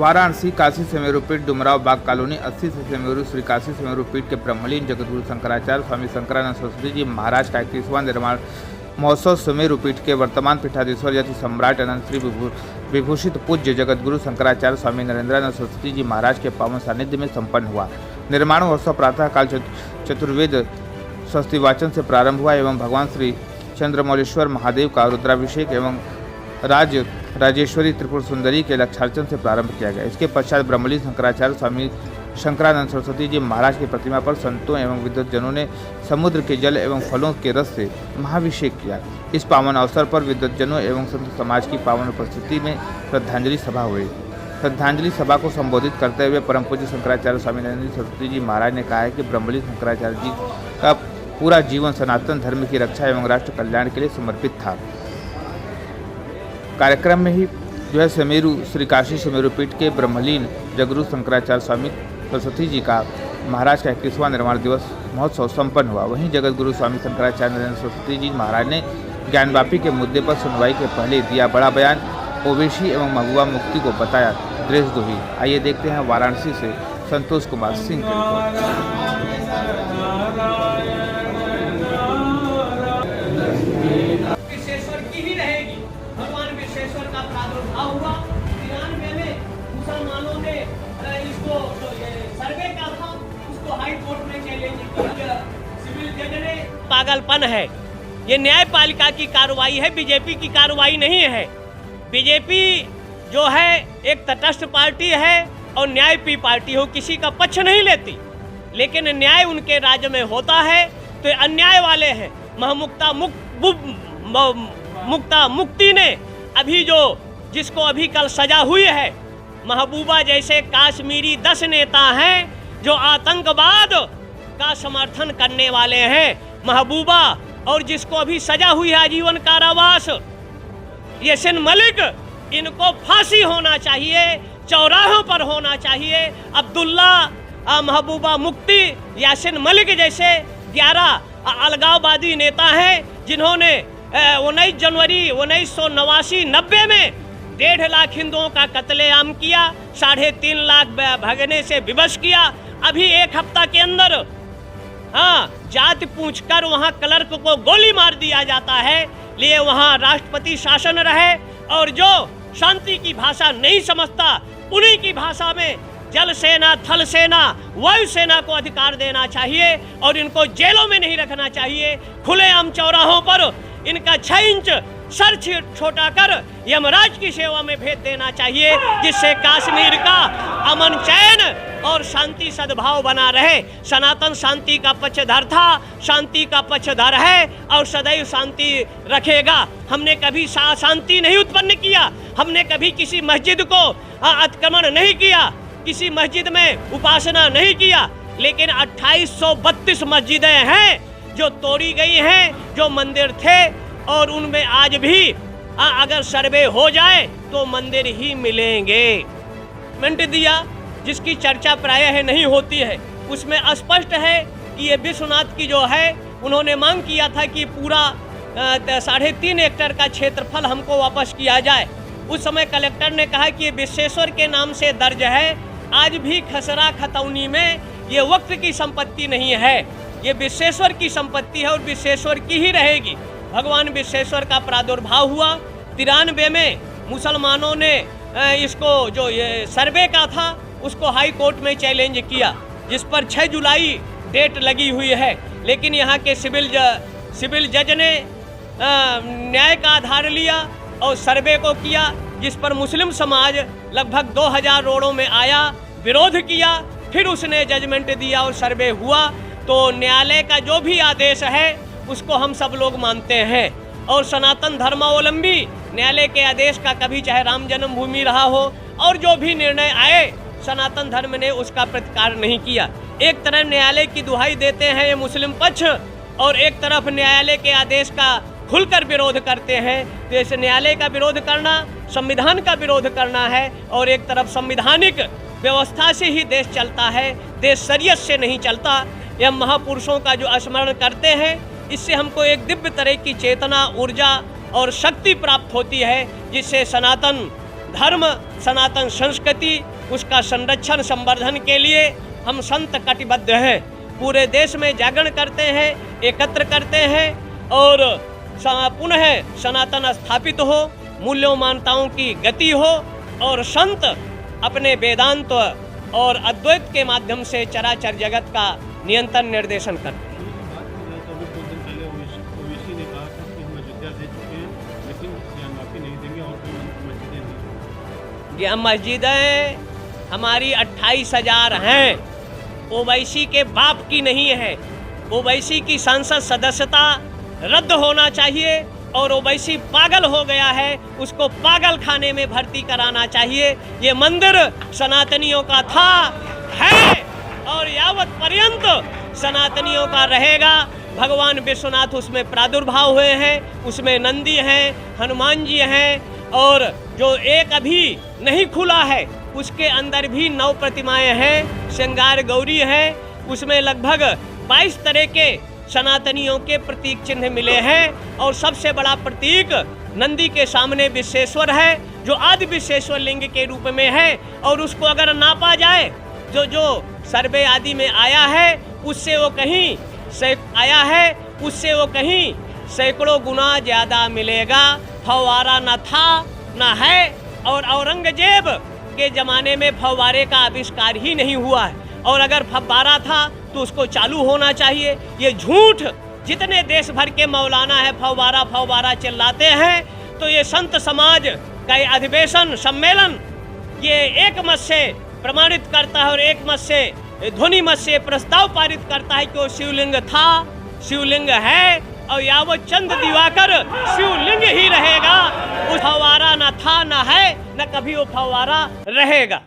वाराणसी काशी सुमेरु पीठ डुमराव बाग कॉलोनी 80 से सुमेरु श्री काशी सुमेरु पीठ के ब्रह्मलीन जगतगुरु शंकराचार्य स्वामी शंकरानंद सरस्वती जी महाराज का 31वां निर्माण महोत्सव सुमेरु पीठ के वर्तमान पीठाधीश्वर यति सम्राट अनंत श्री विभूषित पूज्य जगतगुरु शंकराचार्य स्वामी नरेंद्रानंद सरस्वती जी महाराज के पावन सानिध्य में संपन्न हुआ। निर्माण महोत्सव प्रातः काल चतुर्वेद स्वस्ति वाचन से प्रारंभ हुआ एवं भगवान श्री चंद्रमौलेश्वर महादेव का रुद्राभिषेक एवं राजेश्वरी त्रिपुर सुंदरी के लक्षार्चन से प्रारंभ किया गया। इसके पश्चात ब्रह्मलीन शंकराचार्य स्वामी शंकरानंद सरस्वती जी महाराज की प्रतिमा पर संतों एवं विद्वज्जनों ने समुद्र के जल एवं फलों के रस से महाभिषेक किया। इस पावन अवसर पर विद्वज्जनों एवं संत समाज की पावन उपस्थिति में श्रद्धांजलि सभा हुई। श्रद्धांजलि सभा को संबोधित करते हुए परम पूज्य शंकराचार्य स्वामी नरेंद्र सरस्वती जी महाराज ने कहा है कि ब्रह्मलीन शंकराचार्य जी का पूरा जीवन सनातन धर्म की रक्षा एवं राष्ट्र कल्याण के लिए समर्पित था। कार्यक्रम में ही सुमेरु श्री काशी सुमेरु पीठ के ब्रह्मलीन जगतगुरु शंकराचार्य स्वामी सरस्वती जी का महाराज का 31वां निर्माण दिवस महोत्सव संपन्न हुआ। वहीं जगतगुरु स्वामी शंकराचार्य नरेंद्र सरस्वती जी महाराज ने ज्ञानवापी के मुद्दे पर सुनवाई के पहले दिया बड़ा बयान, ओवैसी एवं महबूबा मुफ्ती को बताया देशद्रोही। आइए देखते हैं वाराणसी से संतोष कुमार सिंह की रिपोर्ट। विश्वेश्वर की ही रहेगी। भगवान विश्वेश्वर का प्रादुर्भाव हुआ 93 में। मुसलमानों ने इसको सर्वे का था, उसको हाई कोर्ट में चैलेंज किया। सिविल जज ने पागलपन है, ये न्यायपालिका की कार्रवाई है, बीजेपी की कार्रवाई नहीं है। बीजेपी जो है एक तटस्थ पार्टी है और न्यायपी पार्टी हो, किसी का पक्ष नहीं लेती, लेकिन न्याय उनके राज्य में होता है तो अन्याय वाले हैं। मुक्ता मुक्ति ने अभी जिसको अभी कल सजा हुई है, महबूबा जैसे काश्मीरी 10 नेता हैं जो आतंकवाद का समर्थन करने वाले हैं। महबूबा और जिसको अभी सजा हुई है आजीवन कारावास, यासिन मलिक, इनको फांसी होना चाहिए, चौराहों पर होना चाहिए। अब्दुल्ला, महबूबा मुफ्ती, यासिन मलिक जैसे 11 अलगाववादी नेता हैं जिन्होंने 19 जनवरी 1989-90 में 1.5 लाख हिंदुओं का कत्लेआम किया, 3.5 लाख भगने से विवश किया। अभी एक हफ्ता के अंदर जाति पूछकर वहां क्लर्क को गोली मार दिया जाता है। लिए वहां राष्ट्रपति शासन रहे और जो शांति की भाषा नहीं समझता उन्हीं की भाषा में जल सेना, थल सेना, वायु सेना को अधिकार देना चाहिए और इनको जेलों में नहीं रखना चाहिए। खुलेआम चौराहों पर इनका 6 इंच सर छोटा कर यमराज की सेवा में भेज देना चाहिए, जिससे कश्मीर का अमन, चैन और शांति सद्भाव बना रहे। सनातन शांति का पक्षधर था, शांति का पक्षधर है और सदैव शांति रखेगा। हमने कभी शांति नहीं उत्पन्न किया, हमने कभी किसी मस्जिद को अतिक्रमण नहीं किया, किसी मस्जिद में उपासना नहीं किया, लेकिन 2832 मस्जिदें हैं जो तोड़ी गई हैं, जो मंदिर थे और उनमें आज भी अगर सर्वे हो जाए तो मंदिर ही मिलेंगे। मिनट दिया जिसकी चर्चा प्रायः नहीं होती है, उसमें स्पष्ट है कि ये विश्वनाथ की जो है, उन्होंने मांग किया था कि पूरा 3.5 हेक्टेयर का क्षेत्रफल हमको वापस किया जाए। उस समय कलेक्टर ने कहा कि ये विश्वेश्वर के नाम से दर्ज है। आज भी खसरा खतौनी में ये वक्त की संपत्ति नहीं है, ये विश्वेश्वर की संपत्ति है और विश्वेश्वर की ही रहेगी। भगवान विश्वेश्वर का प्रादुर्भाव हुआ 93 में। मुसलमानों ने इसको जो ये सर्वे का था उसको हाई कोर्ट में चैलेंज किया, जिस पर 6 जुलाई डेट लगी हुई है, लेकिन यहाँ के सिविल जज ने न्याय का आधार लिया और सर्वे को किया, जिस पर मुस्लिम समाज लगभग 2000 रोडों में आया, विरोध किया, फिर उसने जजमेंट दिया और सर्वे हुआ। तो न्यायालय का जो भी आदेश है उसको हम सब लोग मानते हैं और सनातन धर्मावलंबी न्यायालय के आदेश का कभी चाहे राम जन्मभूमि रहा हो और जो भी निर्णय आए, सनातन धर्म ने उसका प्रतिकार नहीं किया। एक तरफ न्यायालय की दुहाई देते हैं ये मुस्लिम पक्ष और एक तरफ न्यायालय के आदेश का खुलकर विरोध करते हैं। तो इस न्यायालय का विरोध करना संविधान का विरोध करना है और एक तरफ संवैधानिक व्यवस्था से ही देश चलता है, देश शरीयत से नहीं चलता। यह महापुरुषों का जो स्मरण करते हैं, इससे हमको एक दिव्य तरह की चेतना, ऊर्जा और शक्ति प्राप्त होती है, जिससे सनातन धर्म, सनातन संस्कृति उसका संरक्षण संवर्धन के लिए हम संत कटिबद्ध हैं। पूरे देश में जागरण करते हैं, एकत्र करते हैं और पुनः सनातन स्थापित हो, मूल्यों मान्यताओं की गति हो और संत अपने वेदांत और अद्वैत के माध्यम से चराचर जगत का नियंत्रण निर्देशन करते हैं। ओवैसी ने कहा था कि हम अयोध्या दे चुके हैं, लेकिन माफी नहीं देंगे और कोई मस्जिदें नहीं। यह मस्जिदें हमारी 28,000 हैं, ओवैसी के बाप की नहीं है। ओवैसी की संसद सदस्यता रद्द होना चाहिए और ओवैसी पागल हो गया है, उसको पागल खाने में भर्ती कराना चाहिए। ये मंदिर सनातनियों का था, है और यावत पर्यंत सनातनियों का रहेगा। भगवान विश्वनाथ उसमें प्रादुर्भाव हुए हैं, उसमें नंदी हैं, हनुमान जी हैं और जो एक अभी नहीं खुला है उसके अंदर भी 9 प्रतिमाएं हैं, श्रृंगार गौरी है, उसमें लगभग 22 तरह के सनातनियों के प्रतीक चिन्ह मिले हैं और सबसे बड़ा प्रतीक नंदी के सामने विश्वेश्वर है, जो आदि विश्वेश्वर लिंग के रूप में है और उसको अगर नापा जाए जो सर्वे आदि में आया है उससे वो कहीं से आया है, उससे वो कहीं सैकड़ों गुना ज़्यादा मिलेगा। फव्वारा न था न है और औरंगजेब के ज़माने में फव्वारे का आविष्कार ही नहीं हुआ है और अगर फव्वारा था तो उसको चालू होना चाहिए। ये झूठ जितने देश भर के मौलाना है फव्वारा फव्वारा चिल्लाते हैं, तो ये संत समाज का अधिवेशन सम्मेलन ये एक मत से प्रमाणित करता है और एक मत से ध्वनि मत से प्रस्ताव पारित करता है कि वो शिवलिंग था, शिवलिंग है और यावत चंद दिवाकर शिवलिंग ही रहेगा। उस फव्वारा न था न है न कभी वो फव्वारा रहेगा।